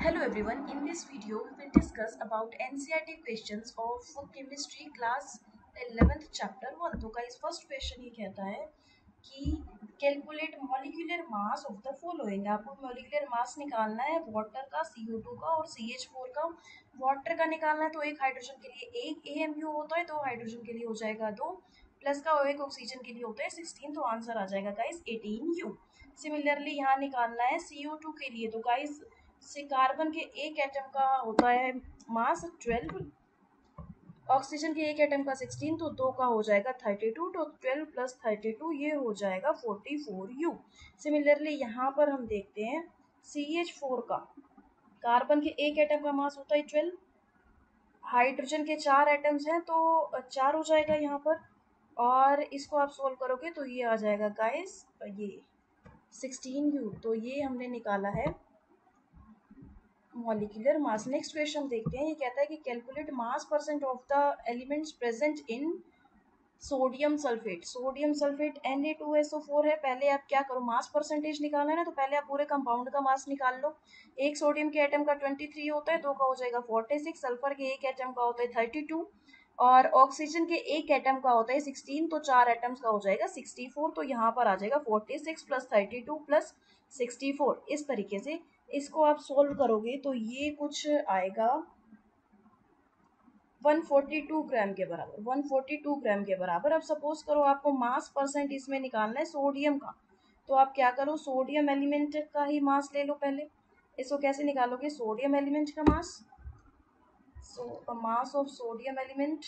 Hello everyone, in this video we will discuss about NCERT questions of chemistry class 11th chapter 1। तो guys first question ये कहता है कि calculate molecular mass of the following. आपको molecular mass निकालना है water का, CO2 का और CH4 का। वाटर का निकालना है तो एक हाइड्रोजन के लिए एक AMU होता है, दो हाइड्रोजन के लिए हो जाएगा दो, प्लस का एक ऑक्सीजन के लिए होता है 16, तो आंसर आ जाएगा गाइस 18U। सिमिलरली यहाँ निकालना है CO2 के लिए, तो गाइस से कार्बन के एक एटम का होता है मास 12, ऑक्सीजन के एक एटम का 16, तो दो का हो जाएगा 32, तो 12 प्लस 32 ये हो जाएगा 44U। सिमिलरली यहाँ पर हम देखते हैं CH4 का, कार्बन के एक एटम का मास होता है 12, हाइड्रोजन के चार एटम्स हैं तो चार हो जाएगा यहाँ पर, और इसको आप सोल्व करोगे तो ये आ जाएगा गाइस ये 16U। तो ये हमने निकाला है मॉलिक्यूलर मास। नेक्स्ट क्वेश्चन देखते हैं, ये कहता है कि calculate mass percent of the elements present in sodium sulphate. Sodium sulphate Na2SO4 है। पहले आप क्या करो, मास परसेंटेज निकालना है ना, तो पहले आप पूरे कंपाउंड का मास निकाल लो। एक सोडियम के एटम का 23 होता है, दो का हो जाएगा 46, सल्फर के एक एटम का होता है 32 और ऑक्सीजन के एक एटम का होता है 16, तो चार एटम्स का हो जाएगा 64। तो यहाँ पर आ जाएगा 46 प्लस 32 प्लस 64। इस तरीके से इसको आप सोल्व करोगे तो ये कुछ आएगा 142 ग्राम के बराबर, 142 ग्राम के बराबर। अब सपोज करो आपको मास परसेंट इसमें निकालना है सोडियम का, तो आप क्या करो, सोडियम एलिमेंट का ही मास ले लो पहले। इसको कैसे निकालोगे, सोडियम एलिमेंट का mass, so mass of sodium element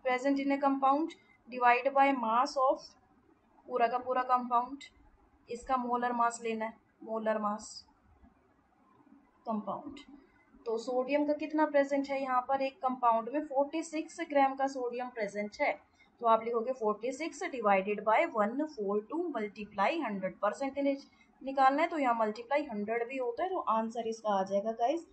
present in a compound divide by mass of पूरा का पूरा कंपाउंड, इसका मोलर मास लेना है, मोलर मास कंपाउंड। तो सोडियम का कितना प्रेजेंट है यहाँ पर, एक कंपाउंड में 46 ग्राम का सोडियम प्रेजेंट है, तो आप लिखोगे 46 डिवाइडेड बाय 142 मल्टीप्लाई 100 परसेंटेज निकालना है, तो यहाँ मल्टीप्लाई 100 भी होता है, तो आंसर इसका आ जाएगा गाइस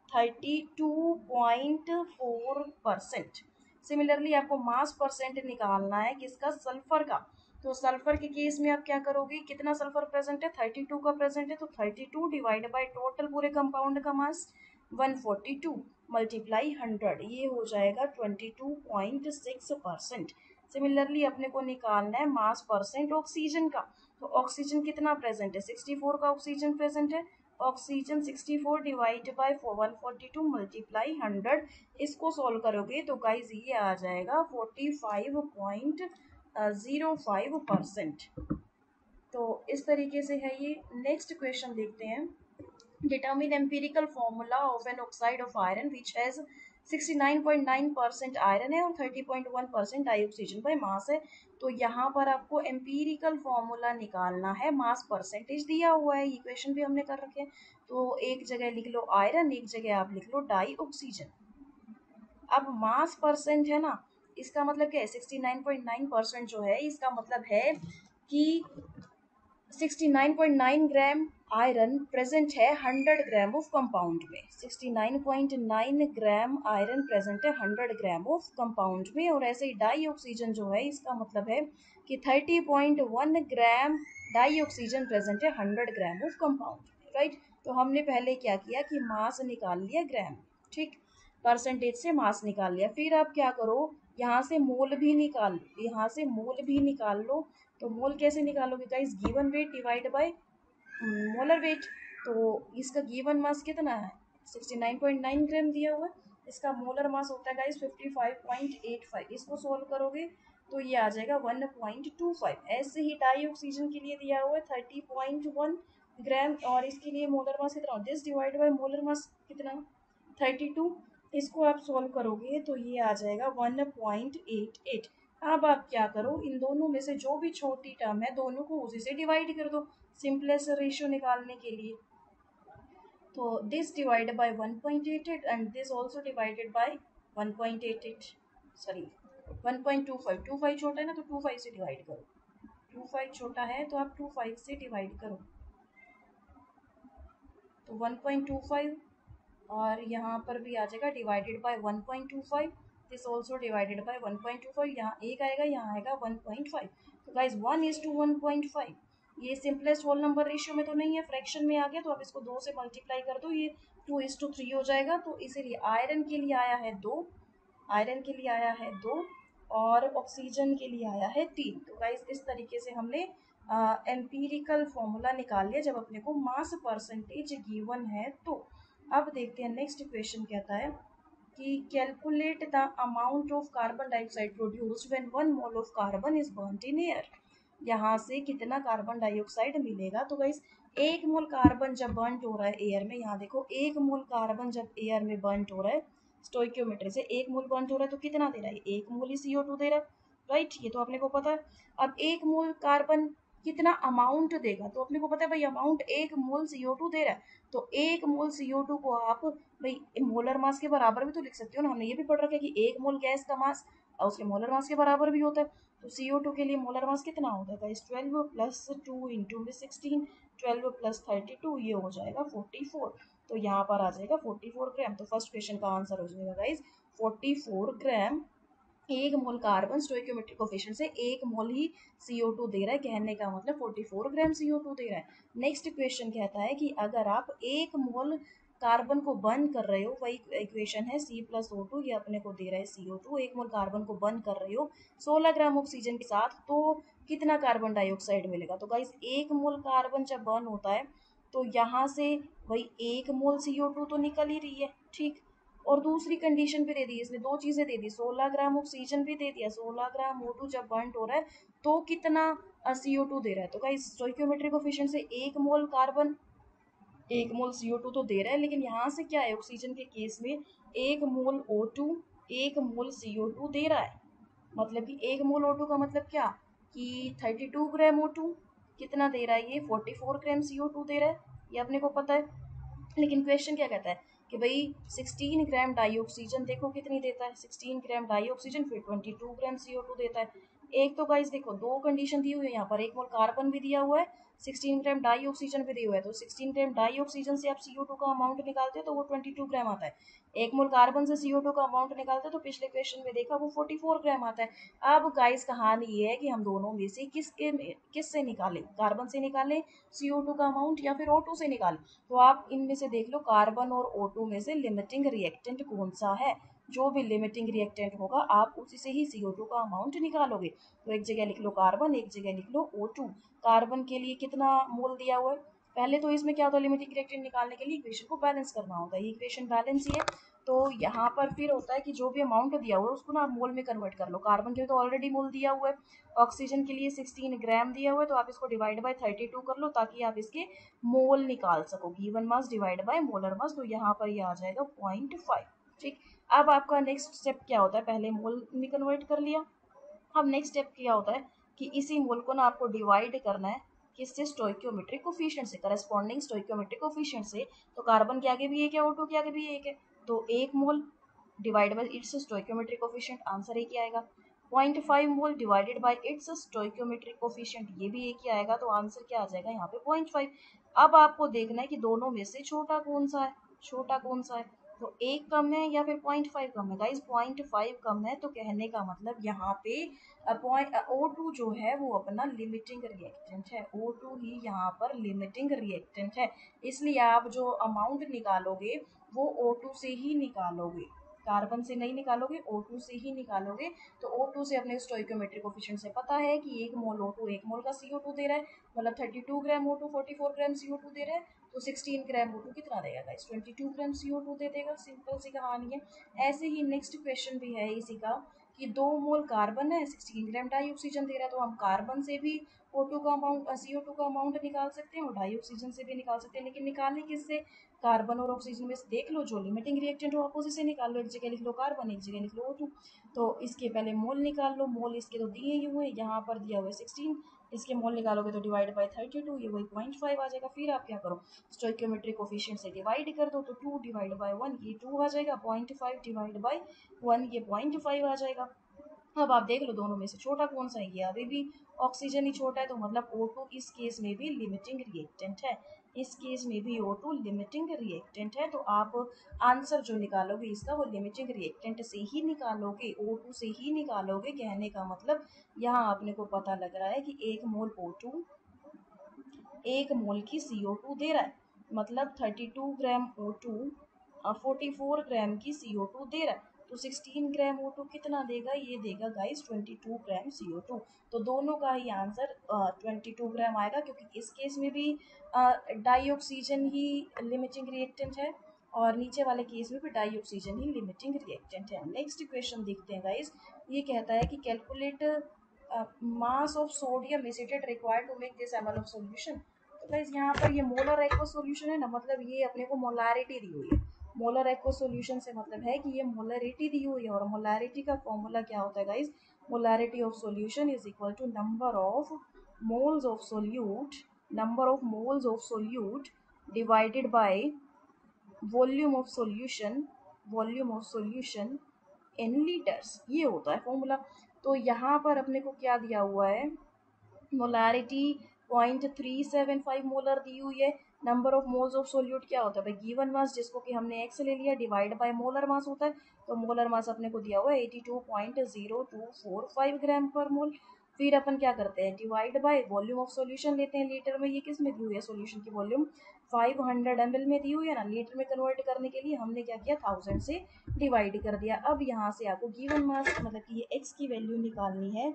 32.4%। सिमिलरली आपको मास परसेंट निकालना है किसका, सल्फर का। तो सल्फर के केस में आप क्या करोगे, कितना सल्फर प्रेजेंट है, 32 का प्रेजेंट है, तो 32 डिवाइड बाय टोटल पूरे कंपाउंड का मास 142 मल्टीप्लाई 100, ये हो जाएगा 22.6%। सिमिलरली अपने को निकालना है मास परसेंट ऑक्सीजन का, तो ऑक्सीजन कितना प्रेजेंट है, 64 का ऑक्सीजन प्रेजेंट है, ऑक्सीजन 64 डिवाइड बाय 142 मल्टीप्लाई 100, इसको सोल्व करोगे तो गाइज ये आ जाएगा 45.05%। तो इस तरीके से है ये। नेक्स्ट क्वेश्चन देखते हैं, determine empirical formula of an oxide of iron which has 69.9% iron है और 30.1% डाइऑक्सीजन बाय मास है। तो यहाँ पर आपको एम्पीरिकल फॉर्मूला निकालना है, मास परसेंटेज दिया हुआ है, इक्वेशन भी हमने कर रखे हैं, तो एक जगह लिख लो आयरन, एक जगह आप लिख लो डाइऑक्सीजन। अब मास परसेंट है ना, इसका मतलब क्या है, 69.9% जो है इसका मतलब है कि 69.9 ग्राम आयरन प्रेजेंट है 100 ग्राम ऑफ कंपाउंड में, 69.9 ग्राम आयरन प्रेजेंट है 100 ग्राम ऑफ कंपाउंड में, और ऐसे ही डाई ऑक्सीजन जो है इसका मतलब है कि 30.1 ग्राम डाई ऑक्सीजन प्रेजेंट है 100 ग्राम ऑफ कंपाउंड में, राइट। तो हमने पहले क्या किया कि मास निकाल लिया ग्राम, ठीक, परसेंटेज से मास निकाल लिया, फिर आप क्या करो, यहाँ से मोल भी निकाल लो, यहाँ से मोल भी निकाल लो। तो मोल कैसे निकालोगे guys, given weight divide by molar weight. तो इसका गिवन मास कितना है, 69.9 ग्राम दिया हुआ है, इसका मोलर मास होता है गाइस 55.85। इसको सोल्व करोगे तो ये आ जाएगा 1.25। ऐसे ही डाई ऑक्सीजन के लिए दिया हुआ है 30.1 ग्राम, और इसके लिए मोलर मास कितना, this divide by molar mass कितना 32। इसको आप सोल्व करोगे तो ये आ जाएगा 1.88। अब आप क्या करो, इन दोनों में से जो भी छोटी टर्म है दोनों को उसी से डिवाइड कर दो सिंपलेस्ट रेशियो निकालने के लिए। तो this divide by 1.88 and this also divided by 1.88, sorry 1.25, 25 छोटा है ना तो 25 से डिवाइड करो, 25 छोटा है तो आप 25 से डिवाइड करो, तो 1.25 और यहाँ पर भी आ जाएगा divided by 1.25, this also divided by 1.25, यहाँ एक आएगा यहाँ आएगा 1.5, तो गाइज 1:1.5, ये सिंपलेस्ट होल नंबर रेशियो में तो नहीं है, फ्रैक्शन में आ गया, तो आप इसको 2 से मल्टीप्लाई कर दो, ये 2:3 हो जाएगा। तो इसीलिए आयरन के लिए आया है 2, आयरन के लिए आया है 2 और ऑक्सीजन के लिए आया है 3। तो गाइस इस तरीके से हमने एम्पीरिकल फॉर्मूला निकाल लिया जब अपने को मास परसेंटेज गिवन है। तो अब देखते हैं नेक्स्ट क्वेश्चन कहता है कि calculate the amount of carbon dioxide produced when 1 mole of carbon is burned in air. यहाँ से कितना कार्बन डाइऑक्साइड मिलेगा। तो गाइस 1 मोल कार्बन जब बर्न हो रहा है एयर में, यहाँ देखो 1 मोल कार्बन जब एयर में बर्न हो रहा है स्टोइकियोमेट्री से 1 मोल बर्न हो रहा है, तो कितना दे रहा है, 1 मोल ही CO2 दे रहा है, राइट, ये तो अपने को पता है। अब 1 मोल कार्बन कितना अमाउंट देगा, तो अपने को पता है भाई अमाउंट 1 मोल CO2 दे रहा है, तो 1 मोल CO2 को आप भाई मोलर मास के बराबर भी तो लिख सकते हो ना, हमने ये भी पढ़ रखा है कि 1 मोल गैस का मास और उसके मोलर मास के बराबर भी होता है। तो CO2 के लिए मोलर मास कितना होता है गाइस, 12 प्लस 2 इंटू में 16, 12 प्लस 32 ये हो जाएगा 44। तो यहाँ पर आ जाएगा 44 ग्राम। तो फर्स्ट क्वेश्चन का आंसर हो जाएगा गाइस 44 ग्राम। 1 मोल कार्बन स्टोइकियोमेट्रिक कोफिशिएंट से 1 मोल ही CO2 दे रहा है, कहने का मतलब 44 ग्राम CO2 दे रहा है। नेक्स्ट क्वेश्चन कहता है कि अगर आप 1 मोल कार्बन को बर्न कर रहे हो, वही इक्वेशन है C+O2, ये अपने को दे रहा है CO2, 1 मोल कार्बन को बर्न कर रहे हो 16 ग्राम ऑक्सीजन के साथ, तो कितना कार्बन डाइऑक्साइड मिलेगा। तो गाइस 1 मोल कार्बन जब बर्न होता है तो यहाँ से वही 1 मोल CO2 तो निकल ही रही है, ठीक, और दूसरी कंडीशन भी दे दी इसने, दो चीजें दे दी, 16 ग्राम ऑक्सीजन भी दे दिया, 16 ग्राम O2 जब बर्न हो रहा है तो कितना CO2 दे रहा है। तो गाइस स्टोइकियोमेट्रिक कोफिशिएंट से 1 मोल कार्बन 1 मोल CO2 तो दे रहा है, लेकिन यहाँ से क्या है, ऑक्सीजन के केस में 1 मोल O2 1 मोल CO2 दे रहा है, मतलब कि 1 मोल O2 का मतलब क्या कि 32 ग्राम O2, कितना दे रहा है ये 44 ग्राम CO2 दे रहा है, ये अपने को पता है। लेकिन क्वेश्चन क्या कहता है कि भाई 16 ग्राम डाई ऑक्सीजन देखो कितनी देता है, 16 ग्राम डाई ऑक्सीजन फिर 22 ग्राम CO2 देता है। एक तो गाइस देखो दो कंडीशन दी हुई है यहाँ पर, 1 मोल कार्बन भी दिया हुआ है, 16 ग्राम डाई ऑक्सीजन भी दिया हुआ है, तो 16 ग्राम डाई ऑक्सीजन से आप CO2 का अमाउंट निकालते हो तो वो 22 ग्राम आता है, 1 मोल कार्बन से CO2 का अमाउंट निकालते हो तो पिछले क्वेश्चन में देखा वो 44 ग्राम आता है। अब गाइस कहानी ये है कि हम दोनों में से किससे निकालें, कार्बन से निकालें CO2 का अमाउंट या फिर O2 से निकालें। तो आप इनमें से देख लो कार्बन और O2 में से लिमिटिंग रिएक्टेंट कौन सा है, जो भी लिमिटिंग रिएक्टेंट होगा आप उसी से ही CO2 का अमाउंट निकालोगे। तो एक जगह लिख लो कार्बन, एक जगह लिख लो O2। कार्बन के लिए कितना मोल दिया हुआ है, पहले तो इसमें क्या होता है, लिमिटिंग रिएक्टेंट निकालने के लिए इक्वेशन को बैलेंस करना होता है, ये इक्वेशन बैलेंस ही है। तो यहाँ पर फिर होता है कि जो भी अमाउंट दिया हुआ है उसको ना आप मोल में कन्वर्ट कर लो, कार्बन के लिए तो ऑलरेडी मोल दिया हुआ है, ऑक्सीजन के लिए 16 ग्राम दिया हुआ है, तो आप इसको डिवाइड बाय 32 कर लो ताकि आप इसके मोल निकाल सको, given mass divide by molar मास, तो यहाँ पर ये आ जाएगा 0.5, ठीक। अब आपका नेक्स्ट स्टेप क्या होता है, पहले मोल में कन्वर्ट कर लिया, अब नेक्स्ट स्टेप क्या होता है कि इसी मोल को ना आपको डिवाइड करना है किससे, स्टोइकियोमेट्रिक कोफिशिएंट से, करस्पॉन्डिंग स्टोइकियोमेट्रिक कोफिशिएंट से। तो कार्बन के आगे भी एक है, O2 के आगे भी एक है, तो 1 मोल divide by it's stoichiometric coefficient, answer एक ही आएगा। 0.5 मोल divided by it's stoichiometric coefficient, ये भी एक ही आएगा, तो आंसर क्या आ जाएगा यहाँ पे 0.5। अब आपको देखना है कि दोनों में से छोटा कौन सा है, छोटा कौन सा है, तो एक कम है या फिर 0.5 कम है। गाइस 0.5 कम है, तो कहने का मतलब यहाँ पे O2 जो है वो अपना लिमिटिंग रिएक्टेंट है, O2 ही यहाँ पर लिमिटिंग रिएक्टेंट है, इसलिए आप जो अमाउंट निकालोगे वो O2 से ही निकालोगे, कार्बन से नहीं निकालोगे, O2 से ही निकालोगे। तो O2 से अपने स्टोइकियोमेट्रिक कोफिशिएंट से पता है कि 1 मोल O2 1 मोल का CO2 दे रहा है, मतलब 32 ग्राम O2 44 ग्राम CO2 दे रहा है, तो 16 ग्राम O2 कितना देगा गाइस, 22 ग्राम CO2 दे देगा, सिंपल सी कहानी है। ऐसे ही नेक्स्ट क्वेश्चन भी है इसी का कि 2 मोल कार्बन है, 16 ग्राम डाई ऑक्सीजन दे रहा है, तो हम कार्बन से भी O2 का अमाउंट CO2 का अमाउंट निकाल सकते हैं और डाई ऑक्सीजन से भी निकाल सकते हैं, लेकिन निकालने किससे, कार्बन और ऑक्सीजन में से देख लो जो लिमिटिंग रिएक्टेंट हो आप उसी से निकाल लो, एक जगह लिख लो कार्बन एक जगह लिख लो O2। तो इसके पहले मोल निकाल लो, मोल इसके तो दिए ही हुए, यहाँ पर दिया हुआ है 16, इसके मोल निकालोगे तो डिवाइड बाय 32, ये वही 0.5 आ जाएगा। फिर आप क्या करो, स्टोइकियोमेट्रिक कोफिशिएंट से डिवाइड कर दो, तो 2 डिवाइड बाय 1 ये 2 आ जाएगा, 0.5 डिवाइड बाय 1 ये 0.5 आ जाएगा। अब आप देख लो दोनों में से छोटा कौन सा है, ये अभी भी ऑक्सीजन ही छोटा है, तो मतलब O2 इस केस में भी लिमिटिंग रिएक्टेंट है, इस केस में भी O2 लिमिटिंग रिएक्टेंट है। तो आप आंसर जो निकालोगे इसका वो लिमिटिंग रिएक्टेंट से ही निकालोगे, O2 से ही निकालोगे, कहने का मतलब यहाँ आपने को पता लग रहा है कि 1 मोल O2 1 मोल की CO2 दे रहा है, मतलब 32 ग्राम O2 44 ग्राम की CO2 दे रहा है। तो 16 ग्राम O2 कितना देगा, ये देगा गाइस 22 ग्राम CO2। तो दोनों का ही आंसर 22 ग्राम आएगा, क्योंकि इस केस में भी डाई ऑक्सीजन ही लिमिटिंग रिएक्टेंट है और नीचे वाले केस में भी डाई ऑक्सीजन ही लिमिटिंग रिएक्टेंट है। नेक्स्ट क्वेश्चन देखते हैं गाइस। ये कहता है कि calculate mass of sodium acetate required to make this ML of solution. तो गाइस यहाँ पर ये मोलर एक्वस सॉल्यूशन है ना, मतलब ये अपने को मोलारिटी दी हुई है। मोलर एक्वस सॉल्यूशन से मतलब है कि ये मोलरिटी दी हुई है, और मोलारिटी का फॉर्मूला क्या होता है guys, molarity of solution is equal to number of moles of solute, number of moles of solute divided by volume of solution, volume of solution in litres, ये होता है फॉर्मूला। तो यहाँ पर अपने को क्या दिया हुआ है, मोलारिटी 0.375 मोलर दी हुई है। Number of moles of solute क्या होता है भाई, गिवन मास जिसको कि हमने एक्स ले लिया डिवाइड बाय मोलर मास होता है। तो मोलर मास अपने को दिया हुआ है 82.0245 ग्राम पर मोल। फिर अपन क्या करते हैं, divide by volume of solution लेते हैं लीटर में। ये किस में दी हुई है, सॉल्यूशन की वॉल्यूम 500 ml में दी हुई है ना, लीटर में कन्वर्ट करने के लिए हमने क्या किया, 1000 से डिवाइड कर दिया। अब यहाँ से आपको गिवन मास मतलब कि ये एक्स की वैल्यू निकालनी है।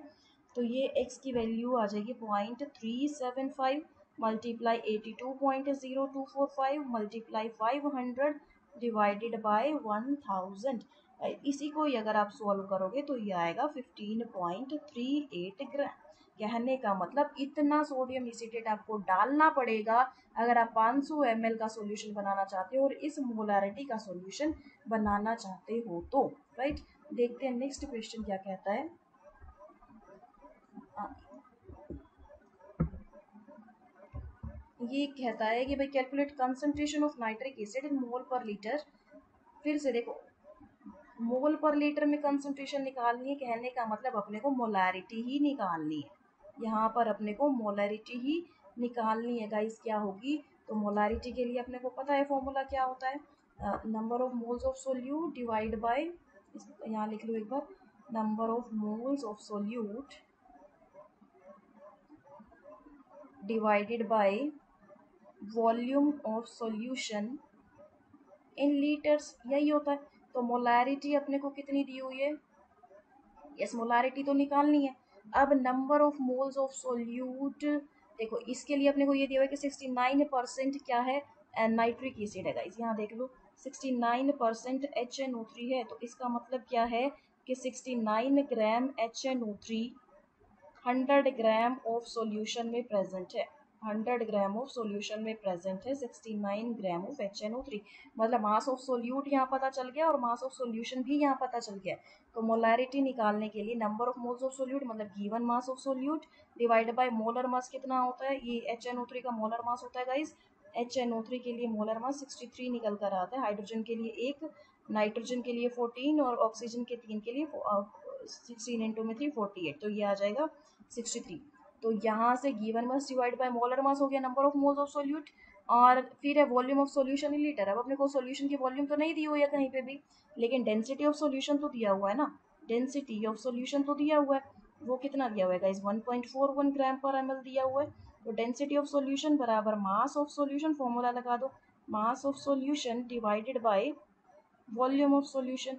तो ये x की वैल्यू आ जाएगी 0.375 मल्टीप्लाई 82.0245 मल्टीप्लाई 500 डिवाइडेड बाय 1000। इसी को ही अगर आप सॉल्व करोगे तो ये आएगा 15.38 ग्राम। कहने का मतलब इतना सोडियम एसिटेट आपको डालना पड़ेगा अगर आप 500 ml का सॉल्यूशन बनाना चाहते हो और इस मोलारिटी का सॉल्यूशन बनाना चाहते हो तो। राइट, देखते हैं नेक्स्ट क्वेश्चन क्या कहता है। ये कहता है कि भाई calculate concentration of nitric acid in mole पर लीटर। फिर से देखो, मोल पर लीटर में कंसंट्रेशन निकालनी है, कहने का मतलब अपने को मोलारिटी ही निकालनी है। यहाँ पर अपने को मोलारिटी ही निकालनी है गाइस, क्या होगी, तो मोलारिटी के लिए अपने को पता है फॉर्मूला क्या होता है, number of moles of solute divide by, यहाँ लिख लो एक बार, number of moles of solute divided by volume of solution in litres, यही होता है। तो मोलारिटी अपने को कितनी दी हुई है, यस मोलारिटी तो निकालनी है। अब number of moles of solute, देखो इसके लिए अपने को ये दिया हुआ है कि 69% क्या है, नाइट्रिक एसिड है गाइस, यहाँ देख लो 69% HNO3 है। तो इसका मतलब क्या है कि 69 ग्राम HNO3 100 ग्राम ऑफ सॉल्यूशन में प्रेजेंट है, 100 ग्राम ऑफ सॉल्यूशन में प्रेजेंट है 69 ग्राम ऑफ HNO3। मतलब मास ऑफ सोल्यूट यहाँ पता चल गया और मास ऑफ सॉल्यूशन भी यहाँ पता चल गया। तो मोलारिटी निकालने के लिए number of moles of solute मतलब given mass of solute divide by molar mass कितना होता है, ये HNO3 का मोलर मास होता है गाइस। HNO3 के लिए मोलर मास 63 निकल कर आता है, हाइड्रोजन के लिए 1, नाइट्रोजन के लिए 14 और ऑक्सीजन के 3 के लिए 16 इंटू में 3 48, तो ये आ जाएगा 63। तो यहाँ से given mass divide by molar मास हो गया number of moles of solute, और फिर है volume of solution in litre. अब अपने को सॉल्यूशन की वॉल्यूम तो नहीं दी हुई है कहीं पे भी, लेकिन डेंसिटी ऑफ सॉल्यूशन तो दिया हुआ है ना, डेंसिटी ऑफ सॉल्यूशन तो दिया हुआ है। वो कितना दिया हुआ है गाइस, 1.41 ग्राम पर ml दिया हुआ है। तो डेंसिटी ऑफ सॉल्यूशन बराबर मास ऑफ सॉल्यूशन, फॉर्मूला लगा दो, mass of solution divided by volume of solution,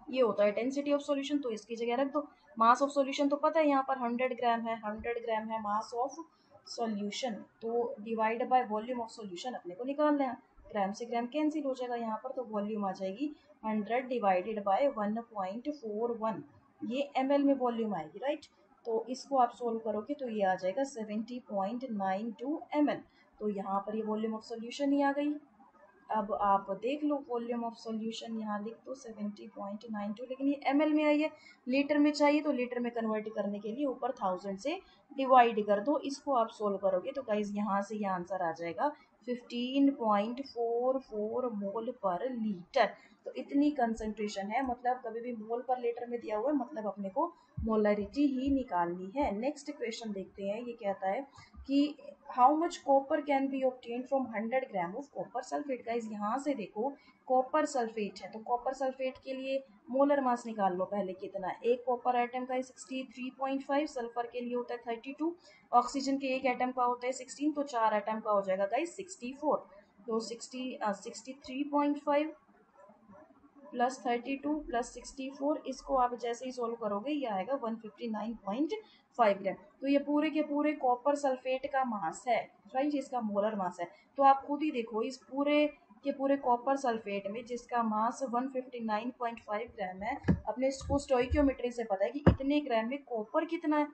ये होता है डेंसिटी ऑफ सॉल्यूशन। तो इसकी जगह रख दो मास ऑफ सॉल्यूशन, तो पता है यहाँ पर 100 ग्राम है, 100 ग्राम है मास ऑफ सॉल्यूशन। तो divide by volume of solution अपने को निकालना है, ग्राम से ग्राम कैंसिल हो जाएगा यहाँ पर, तो वॉल्यूम आ जाएगी 100 डिवाइडेड बाय 1.41, ये ml में वॉल्यूम आएगी। राइट, तो इसको आप सोल्व करोगे तो ये आ जाएगा 70.92 ml। तो यहाँ पर ये वॉल्यूम ऑफ सॉल्यूशन ही आ गई। अब आप देख लो वॉल्यूम ऑफ सॉल्यूशन, यहाँ लिख दो 70.92, लेकिन ये ml में आई है, लीटर में चाहिए तो लीटर में कन्वर्ट करने के लिए ऊपर 1000 से डिवाइड कर दो। इसको आप सोल्व करोगे तो गाइज यहाँ से ये आंसर आ जाएगा 15.44 मोल पर लीटर। तो इतनी कंसंट्रेशन है, मतलब कभी भी मोल पर लीटर में दिया हुआ है, मतलब अपने को मोलरिटी ही निकालनी है। नेक्स्ट क्वेश्चन देखते हैं, ये कहता है कि how much copper can be obtain from 100 gram of copper sulphate. Guys यहाँ से देखो कॉपर सल्फेट है, तो कॉपर सल्फेट के लिए मोलर मास निकाल लो पहले कितना है। एक कॉपर एटम का है 63.5, सल्फर के लिए होता है 32, ऑक्सीजन के एक एटम का होता है 16, तो 4 एटम का हो जाएगा गाइस 64। तो 63.5 प्लस 32 प्लस 64, इसको आप जैसे ही सोल्व करोगे ये आएगा 159.5 ग्राम। तो ये पूरे के पूरे कॉपर सल्फेट का मास है, राइट, इसका मोलर मास है। तो आप खुद ही देखो इस पूरे के पूरे कॉपर सल्फेट में जिसका मास 159.5 ग्राम है, अपने को स्टोइकियोमेट्री से पता है कि इतने ग्राम में कॉपर कितना है,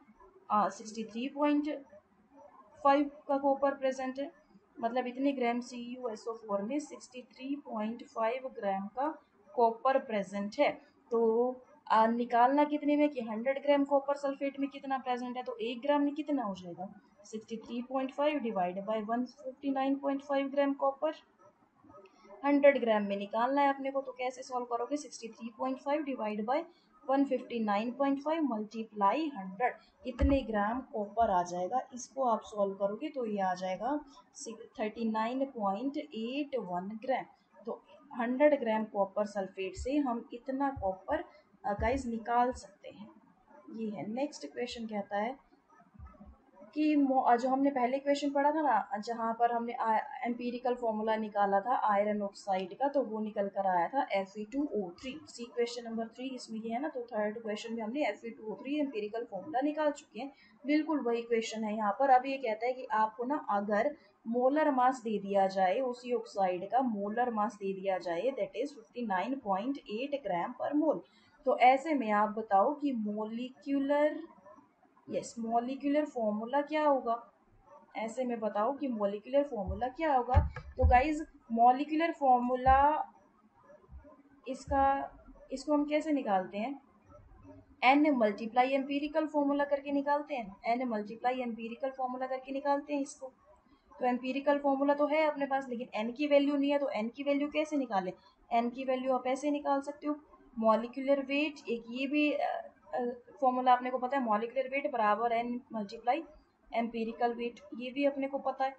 63.5 का कॉपर प्रेजेंट है, मतलब इतने ग्राम CuSO4 में 63.5 ग्राम का कॉपर प्रेजेंट है। तो निकालना कितने में कि 100 ग्राम कॉपर सल्फेट में कितना प्रेजेंट है, तो 1 ग्राम में कितना हो जाएगा 63.5 डिवाइड बाय 159.5 ग्राम कॉपर 100 ग्राम में निकालना है अपने को। तो कैसे सॉल्व करोगे, 63.5 डिवाइड बाय 159.5 मल्टीप्लाई 100, इतने ग्राम कॉपर आ जाएगा। इसको आप सॉल्व करोगे तो ये आ जाएगा 39.81 ग्राम। तो 100 ग्राम कॉपर सल्फेट से हम इतना कॉपर गाइस निकाल सकते हैं। ये है। नेक्स्ट क्वेश्चन कहता है कि जो हमने पहले क्वेश्चन पढ़ा था ना जहाँ पर हमने एम्पिरिकल फॉर्मूला निकाला था आयरन ऑक्साइड का, तो वो निकल कर आया था Fe2O3। सी क्वेश्चन नंबर 3 इसमें ये है ना, तो थर्ड क्वेश्चन में हमने Fe2O3 एम्पिरिकल फॉर्मूला निकाल चुके हैं। बिल्कुल वही क्वेश्चन है यहाँ पर। अब ये कहता है कि आपको ना अगर मोलर मास दे दिया जाए, उसी ऑक्साइड का मोलर मास दे दिया जाए दैट इज 59.8 ग्राम पर मोल, तो ऐसे में आप बताओ कि मॉलिक्यूलर फॉर्मूला क्या होगा। ऐसे में बताओ कि मॉलिक्यूलर फॉर्मूला क्या होगा। तो गाइज मॉलिक्यूलर फॉर्मूला इसको हम कैसे निकालते हैं, n मल्टीप्लाई एम्पिरिकल फॉर्मूला करके निकालते हैं, n मल्टीप्लाई एम्पिरिकल फॉर्मूला करके निकालते हैं इसको। तो एम्पिरिकल फॉर्मूला तो है अपने पास, लेकिन n की वैल्यू नहीं है, तो n की वैल्यू कैसे निकालें। n की वैल्यू आप ऐसे निकाल सकते हो, मॉलिक्यूलर वेट, एक ये भी फॉर्मूला अपने को पता है, मॉलिक्यूलर वेट बराबर n मल्टीप्लाई एम्पिरिकल वेट, ये भी अपने को पता है।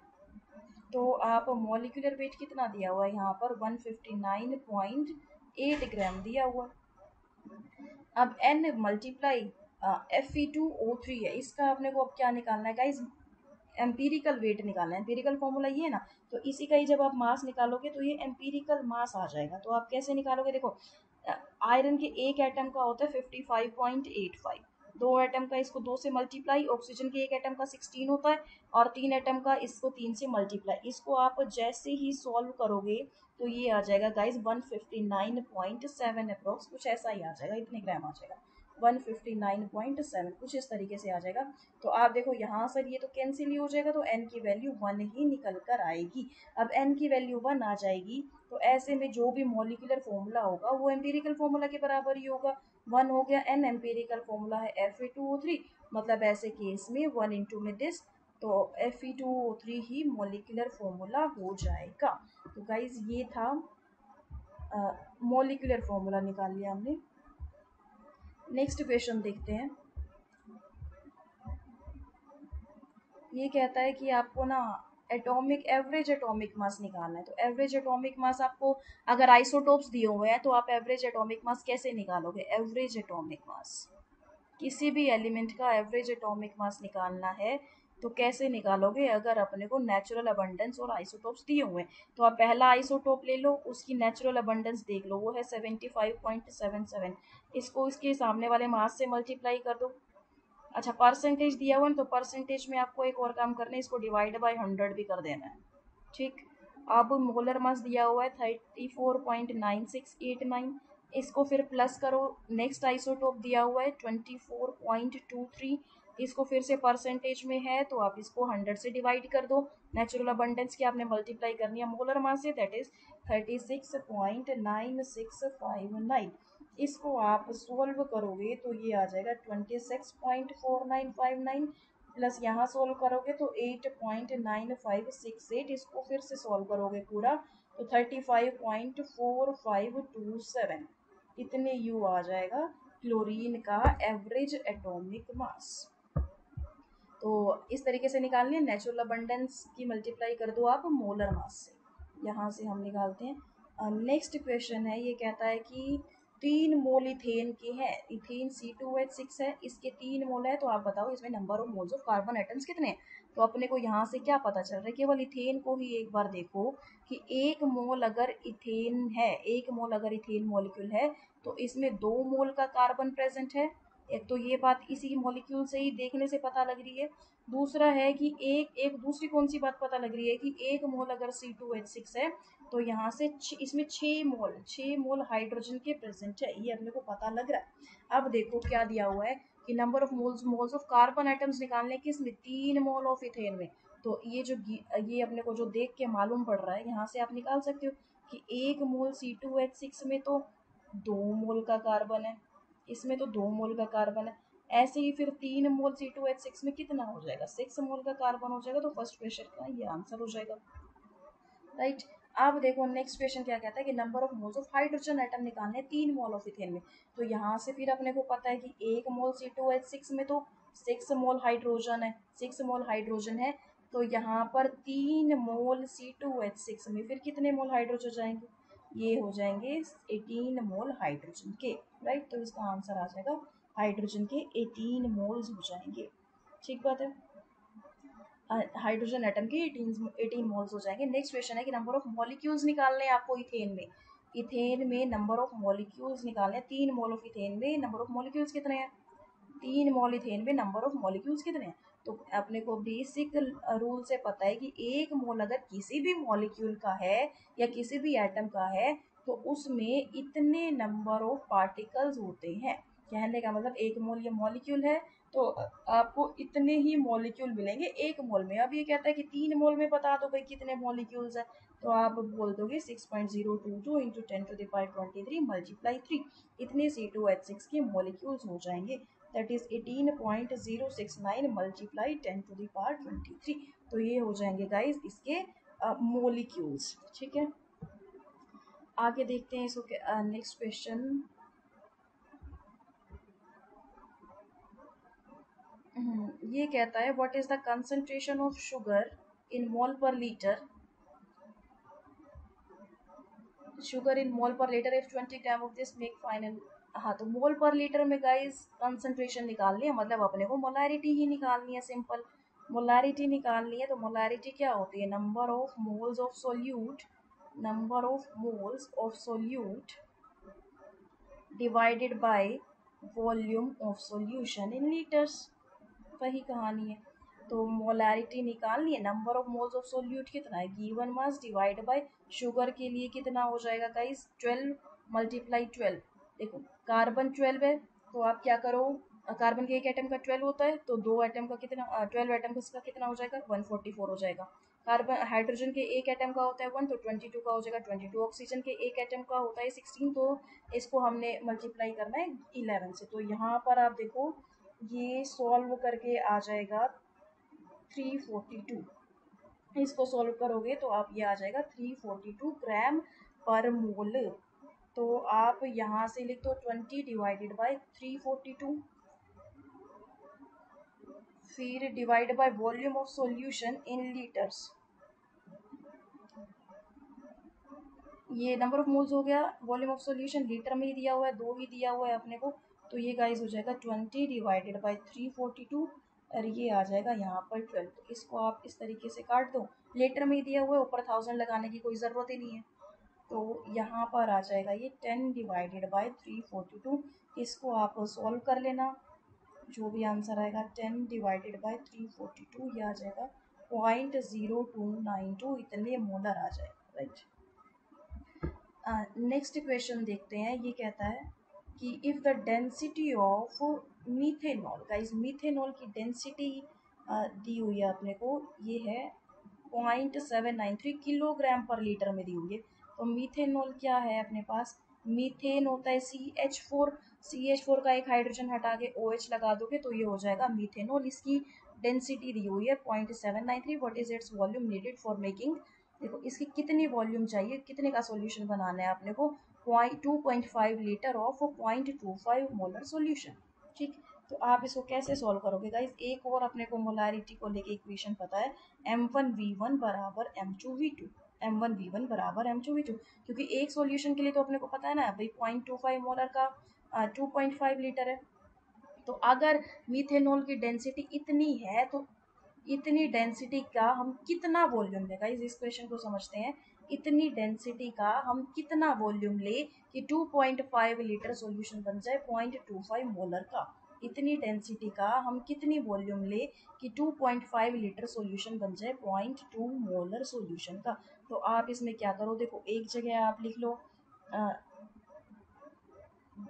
तो आप मॉलिक्यूलर वेट कितना दिया हुआ है यहाँ पर 159.8 ग्राम दिया हुआ है। अब n मल्टीप्लाई Fe2O3 है, इसका अपने को अब क्या निकालना है गाइज, एम्पिरिकल वेट निकालना है। एम्पिरिकल फॉर्मूला ये है ना, तो इसी का ही जब आप मास निकालोगे तो ये एम्पिरिकल मास आ जाएगा। तो आप कैसे निकालोगे, देखो आयरन के एक एटम का होता है 55.85, दो एटम का इसको 2 से मल्टीप्लाई, ऑक्सीजन के एक एटम का 16 होता है, और 3 एटम का इसको 3 से मल्टीप्लाई। इसको आप जैसे ही सॉल्व करोगे तो ये आ जाएगा गाइज 159.7 अप्रोक्स, कुछ ऐसा ही आ जाएगा, इतने ग्राम आ जाएगा 159.7, कुछ इस तरीके से आ जाएगा। तो आप देखो यहाँ से ये तो कैंसिल ही हो जाएगा, तो n की वैल्यू 1 ही निकल कर आएगी। अब n की वैल्यू 1 आ जाएगी, तो ऐसे में जो भी मॉलिक्यूलर फॉर्मूला होगा वो एम्पिरिकल फॉर्मूला के बराबर ही होगा। 1 हो गया n, एम्पिरिकल फॉर्मूला है Fe2O3, मतलब ऐसे केस में 1 इंटू में दिस, तो Fe2O3 ही मॉलिक्यूलर फॉर्मूला हो जाएगा। तो गाइज ये था मॉलिक्यूलर फॉर्मूला निकाल लिया हमने। नेक्स्ट क्वेश्चन देखते हैं। ये कहता है कि आपको ना एवरेज एटॉमिक मास निकालना है। तो एवरेज एटॉमिक मास आपको अगर आइसोटोप्स दिए हुए हैं तो आप एवरेज एटॉमिक मास कैसे निकालोगे, एवरेज एटॉमिक मास किसी भी एलिमेंट का एवरेज एटॉमिक मास निकालना है तो कैसे निकालोगे, अगर अपने को नेचुरल अबंडेंस और आइसोटोप्स दिए हुए हैं। तो आप पहला आइसोटोप ले लो, उसकी नेचुरल अबंडेंस देख लो, वो है 75.77, इसको इसके सामने वाले मास से मल्टीप्लाई कर दो। अच्छा परसेंटेज दिया हुआ है तो परसेंटेज में आपको एक और काम करना है, इसको डिवाइड बाय 100 भी कर देना है, ठीक। अब मोलर मास दिया हुआ है 34.9689, इसको फिर प्लस करो। नेक्स्ट आइसोटोप दिया हुआ है 24.23, इसको फिर से परसेंटेज में है तो आप इसको 100 से डिवाइड कर दो। नेचुरल अबंडेंस की आपने मल्टीप्लाई करनी है मोलर मास से, दैट इज 36.9659। इसको आप सोल्व करोगे तो ये आ जाएगा 26.4959, प्लस यहाँ सोल्व करोगे तो 8.9568, इसको फिर से सोल्व करोगे पूरा तो 35.4527, इतने यू आ जाएगा क्लोरीन का एवरेज एटॉमिक मास। तो इस तरीके से निकालनी है। नेचुरल अबंडेंस की मल्टीप्लाई कर दो आप मोलर मास से, यहाँ से हम निकालते हैं। नेक्स्ट क्वेश्चन है, ये कहता है कि 3 मोल इथेन के हैं, इथेन C2H6 है, इसके 3 मोल है, तो आप बताओ इसमें number of moles of carbon atoms कितने हैं। तो अपने को यहाँ से क्या पता चल रहा है, केवल इथेन को ही एक बार देखो कि 1 मोल अगर इथेन है, 1 मोल अगर इथेन मॉलिक्यूल है तो इसमें 2 मोल का कार्बन प्रेजेंट है। एक तो ये बात इसी मॉलिक्यूल से ही देखने से पता लग रही है। दूसरा है कि एक दूसरी कौन सी बात पता लग रही है कि 1 मोल अगर C2H6 है तो यहाँ से इसमें 6 मोल हाइड्रोजन के प्रेजेंट है, ये अपने को पता लग रहा है। अब देखो क्या दिया हुआ है कि number of moles of carbon atoms निकालने के, इसमें 3 मोल ऑफ इथेन में। तो ये अपने को जो देख के मालूम पड़ रहा है, यहाँ से आप निकाल सकते हो कि 1 मोल C2H6 में तो 2 मोल का कार्बन है, इसमें तो 2 मोल का कार्बन है। ऐसे ही फिर 3 मोल C2H6 में कितना हो जाएगा, 6 मोल का कार्बन हो जाएगा। तो फर्स्ट क्वेश्चन का ये आंसर हो जाएगा, राइट। अब देखो नेक्स्ट क्वेश्चन क्या कहता है कि number of moles of hydrogen atom निकालने 3 मोल ऑफ इथेन में। तो यहाँ से फिर अपने को पता है कि 1 मोल C2H6 में तो 6 मोल हाइड्रोजन है, 6 मोल हाइड्रोजन है। तो यहाँ पर 3 मोल C2H6 में फिर कितने मोल हाइड्रोजन जाएंगे, ये हो जाएंगे 18 मोल हाइड्रोजन के, राइट। तो इसका आंसर आ जाएगा हाइड्रोजन के 18 मोल्स हो जाएंगे, ठीक बात है। हाइड्रोजन एटम के 18 मोल्स हो जाएंगे। नेक्स्ट क्वेश्चन है कि नंबर ऑफ मॉलिक्यूल्स निकालने हैं आपको इथेन में। इथेन में नंबर ऑफ मॉलिक्यूल्स निकालने हैं, 3 मोल ऑफ इथेन में नंबर ऑफ मॉलिक्यूल्स कितने हैं, 3 मोल इथेन में नंबर ऑफ मॉलिक्यूल्स कितने हैं। तो अपने को बेसिक रूल से पता है कि 1 मोल अगर किसी भी मॉलिक्यूल का है या किसी भी एटम का है तो उसमें इतने नंबर ऑफ पार्टिकल्स होते हैं। कहने का मतलब 1 मोल ये मॉलिक्यूल है तो आपको इतने ही मॉलिक्यूल मिलेंगे 1 मोल में। अब ये कहता है कि 3 मोल में बता दो भाई कितने मॉलिक्यूल्स हैं, तो आप बोल दोगे 6.022 इंटू 10⁻23 मल्टीप्लाई 3, इतने C2H6 के मॉलिक्यूल्स हो जाएंगे। That is 18.069 multiply 10⁻23। तो ये हो जाएंगे गाइज इसके मॉलिक्यूल्स, ठीक है। आगे देखते हैं इसको, नेक्स्ट क्वेश्चन। ये कहता है what is the concentration of sugar in mole पर लीटर, शुगर इन मोल पर litre if 20 gram of this make final. हाँ, तो मोल पर लीटर में गाइस कंसंट्रेशन निकालनी है, मतलब अपने को मोलैरिटी ही निकालनी है, सिंपल मोलैरिटी निकालनी है। तो मोलैरिटी क्या होती है, number of moles of solute, number of moles of solute divided by volume of solution in litres, वही कहानी है। तो मोलैरिटी निकालनी है, number of moles of solute कितना है, given mass divide by sugar के लिए कितना हो जाएगा गाइस 12 मल्टीप्लाई 12। देखो कार्बन 12 है तो आप क्या करो, कार्बन के एक एटम का 12 होता है तो 2 एटम का कितना, 12 एटम का कितना हो जाएगा 144 हो जाएगा। कार्बन हाइड्रोजन के एक एटम का होता है 1 तो 22 का हो जाएगा 22। ऑक्सीजन के एक एटम का होता है 16 तो इसको हमने मल्टीप्लाई करना है 11 से। तो यहाँ पर आप देखो ये सॉल्व करके आ जाएगा 342, इसको सॉल्व करोगे तो आप ये आ जाएगा 342 ग्राम पर मोल। तो आप यहाँ से लिख दो 20 डिवाइडेड बाय 342, फिर divide by volume of solution in litres, ये नंबर ऑफ मोल्स हो गया, वॉल्यूम ऑफ सॉल्यूशन लीटर में ही दिया हुआ है, 2 ही दिया हुआ है अपने को। तो ये गाइस हो जाएगा 20 डिवाइडेड बाय 342 और ये आ जाएगा यहाँ पर 12। तो इसको आप इस तरीके से काट दो, लीटर में ही दिया हुआ है, ऊपर 1000 लगाने की कोई ज़रूरत ही नहीं है। तो यहाँ पर आ जाएगा ये 10 डिवाइडेड बाय 342, इसको आप सॉल्व कर लेना, जो भी आंसर आएगा 10 डिवाइडेड बाय 342 ये आ जाएगा 0.0292, इतने मोलर आ जाएगा, राइट। नेक्स्ट क्वेश्चन देखते हैं, ये कहता है कि if the density of methanol, guys methanol की डेंसिटी दी हुई है अपने को, ये है 0.793 किलोग्राम पर लीटर में दी हुई है। तो मीथेनॉल क्या है अपने पास, मीथेन होता है CH4, CH4 का एक हाइड्रोजन हटा के OH लगा दोगे तो ये हो जाएगा मीथेनॉल। इसकी डेंसिटी दी हुई है 0.793। What is its volume needed for making, देखो इसकी कितनी वॉल्यूम चाहिए, कितने का सॉल्यूशन बनाना है अपने को, 2.5 लीटर ऑफ 0.25 मोलर सॉल्यूशन, ठीक। तो आप इसको कैसे सॉल्व करोगे गाइस? एक और अपने को मोलारिटी को लेके इक्वेशन पता है, m1v1 बराबर m2v2, m1v1 बराबर m2v2, क्योंकि एक सॉल्यूशन के लिए तो अपने को पता है ना भाई 0.25 मोलर का 2.5 लीटर है। तो अगर मीथेनॉल की डेंसिटी इतनी है तो इतनी डेंसिटी का हम कितना वॉल्यूम ले, गाइस इस क्वेश्चन को समझते हैं, इतनी डेंसिटी का हम कितना वॉल्यूम ले कि 2.5 लीटर सॉल्यूशन बन जाए 0.25 मोलर का। इतनी डेंसिटी का हम कितनी वॉल्यूम ले कि 2.5 लीटर सॉल्यूशन बन जाए 0.2 मोलर सॉल्यूशन का। तो आप इसमें क्या करो, देखो एक जगह आप लिख लो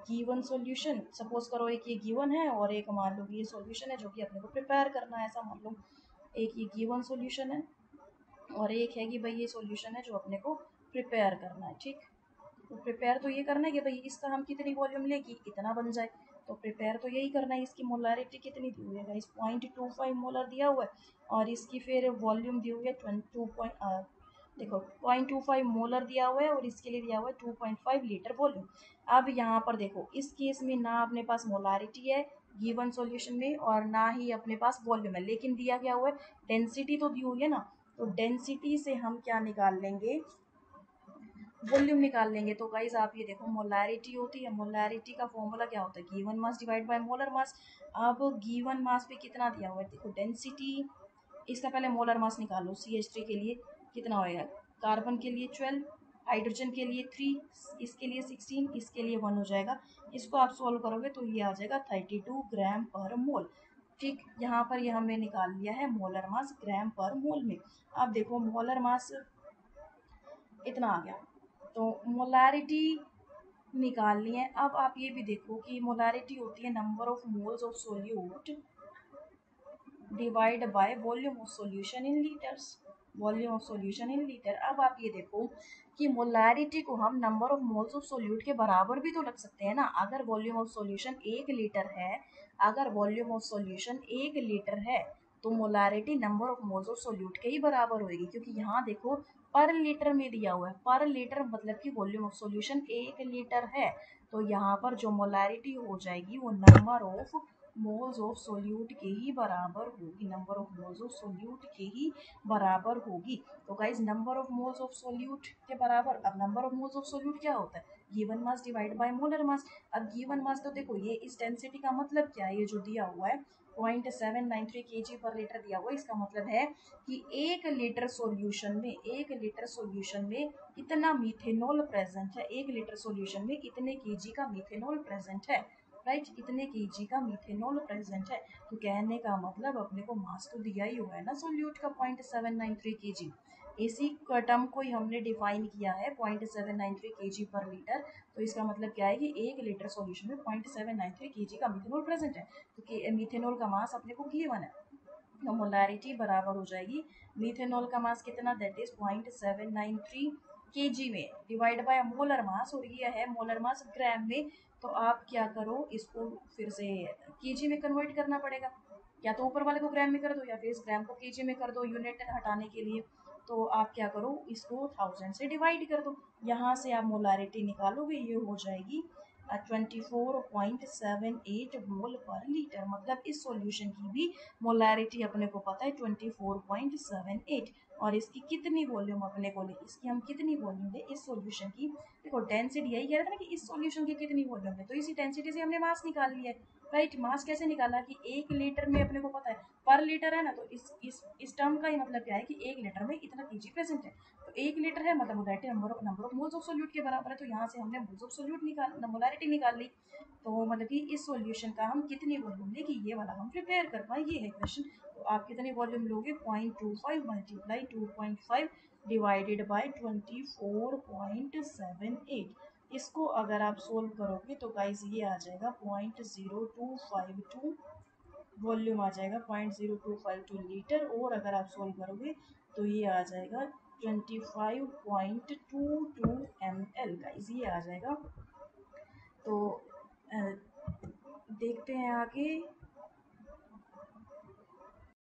गिवन सॉल्यूशन, सपोज करो एक ये गिवन है और एक मान लो ये सॉल्यूशन है जो कि अपने को प्रिपेयर करना है, ऐसा मान लो एक ये गिवन सॉल्यूशन है और एक है कि भाई ये सॉल्यूशन है जो अपने को प्रिपेयर करना है, ठीक। तो प्रिपेयर तो ये करना है कि भाई इसका हम कितनी वॉल्यूम ले कि इतना बन जाए, तो प्रिपेयर तो यही करना है। इसकी मोलारिटी कितनी दी हुई है गाइस? 0.25 मोलर दिया हुआ है और इसकी फिर वॉल्यूम दी हुई है 22 देखो 0.25 मोलर दिया हुआ है और इसके लिए दिया हुआ है 2.5 लीटर वॉल्यूम। अब यहाँ पर देखो इस केस में ना अपने पास मोलारिटी है गिवन सॉल्यूशन में और ना ही अपने पास वॉल्यूम है, लेकिन दिया क्या हुआ है, डेंसिटी तो दी हुई है ना। तो डेंसिटी से हम क्या निकाल लेंगे, वॉल्यूम निकाल लेंगे। तो गाइज आप ये देखो मोलैरिटी होती है, मोलैरिटी का फॉर्मूला क्या होता है, given mass divide by molar मास। अब गिवन मास पे कितना दिया हुआ है, देखो डेंसिटी, इसका पहले मोलर मास निकालो। CH3 के लिए कितना होएगा, कार्बन के लिए 12, हाइड्रोजन के लिए 3, इसके लिए 16, इसके लिए 1 हो जाएगा। इसको आप सॉल्व करोगे तो ये आ जाएगा 32 ग्राम पर मोल। ठीक, यहाँ पर ये हमने निकाल लिया है मोलर मास ग्राम पर मोल में। अब देखो मोलर मास इतना आ गया, तो मोलारिटी निकालनी है। अब आप ये भी देखो कि मोलारिटी होती है number of moles of solute divide bye volume of solution in litres, volume of solution in litre. अब आप ये देखो कि मोलारिटी को हम number of moles of solute के बराबर भी तो रख सकते हैं ना। अगर वॉल्यूम ऑफ सॉल्यूशन 1 लीटर है, अगर वॉल्यूम ऑफ सॉल्यूशन 1 लीटर है तो molarity number of moles of solute के ही बराबर होगी, क्योंकि यहाँ देखो पर लीटर में दिया हुआ है, पर लीटर मतलब कि वॉल्यूम ऑफ सॉल्यूशन 1 लीटर है। तो यहाँ पर जो मोलारिटी हो जाएगी वो number of moles of solute के ही बराबर होगी, number of moles of solute के ही बराबर होगी। तो guys number of moles of solute के बराबर, अब number of moles of solute क्या होता है, given mass divide by molar मास। अब गिवन मास तो देखो ये इस डेंसिटी का मतलब क्या है, ये जो दिया हुआ है 0.793 kg पर लीटर दिया हुआ है, इसका मतलब है कि 1 लीटर सॉल्यूशन में, 1 लीटर सॉल्यूशन में इतना मीथेनॉल प्रेजेंट है, 1 लीटर सॉल्यूशन में इतने केजी का मीथेनॉल प्रेजेंट है, राइट, इतने केजी का मीथेनॉल प्रेजेंट है। तो कहने का मतलब अपने को मास तो दिया ही हुआ है ना सोल्यूट का 0.793 kg, इसी टर्म को ही हमने डिफाइन किया है 0.793 kg पर लीटर। तो इसका मतलब क्या है कि 1 लीटर सॉल्यूशन में 0.793 kg का मीथेनॉल प्रेजेंट है, तो मीथेनॉल का मास अपने को गिवन है। तो मोलारिटी बराबर हो जाएगी मीथेनॉल का मास कितना, दैट इज 0.793 kg में डिवाइड बाय मोलर मास, और ये है मोलर मास ग्राम में। तो आप क्या करो, इसको फिर से केजी में कन्वर्ट करना पड़ेगा, या तो ऊपर वाले को ग्राम में कर दो या फिर इस ग्राम को केजी में कर दो यूनिट हटाने के लिए। तो आप क्या करो, इसको 1000 से डिवाइड कर दो, यहाँ से आप मोलारिटी निकालोगे, ये हो जाएगी 24.78 मोल पर लीटर। मतलब इस सॉल्यूशन की भी मोलारिटी अपने को पता है 24.78, और इसकी कितनी वॉल्यूम अपने को ले, इसकी हम कितनी वॉल्यूम ले इस सॉल्यूशन की। देखो डेंसिटी यही कह रहा था ना कि इस सॉल्यूशन की कितनी वॉल्यूम है, तो इसी डेंसिटी से हमने मास निकाल लिया है, राइट। मास कैसे निकाला कि 1 लीटर में अपने को पता है पर लीटर है ना, तो इस टर्म का ही मतलब क्या है कि 1 लीटर में इतना केजी प्रेजेंट है। तो 1 लीटर है मतलब दैट है number of moles of solute के बराबर है, तो यहाँ से हमने मोल्स ऑफ सोल्यूट निकाल मोलारिटी निकाल ली। तो मतलब कि इस सॉल्यूशन का हम कितनी वॉल्यूम लें कि ये वाला हम प्रिपेयर कर पाए, ये है क्वेश्चन। तो आप कितनी वॉल्यूम लोगे, 0.25 मल्टीप्लाई 2.5 डिवाइडेड बाय 24.78। इसको अगर आप सोल्व करोगे तो गाइज ये आ जाएगा 0.0252 वॉल्यूम आ जाएगा, 0.0252 लीटर। और अगर आप सोल्व करोगे तो ये आ जाएगा 25.22 ml, गाइज ये आ जाएगा। तो देखते हैं आगे।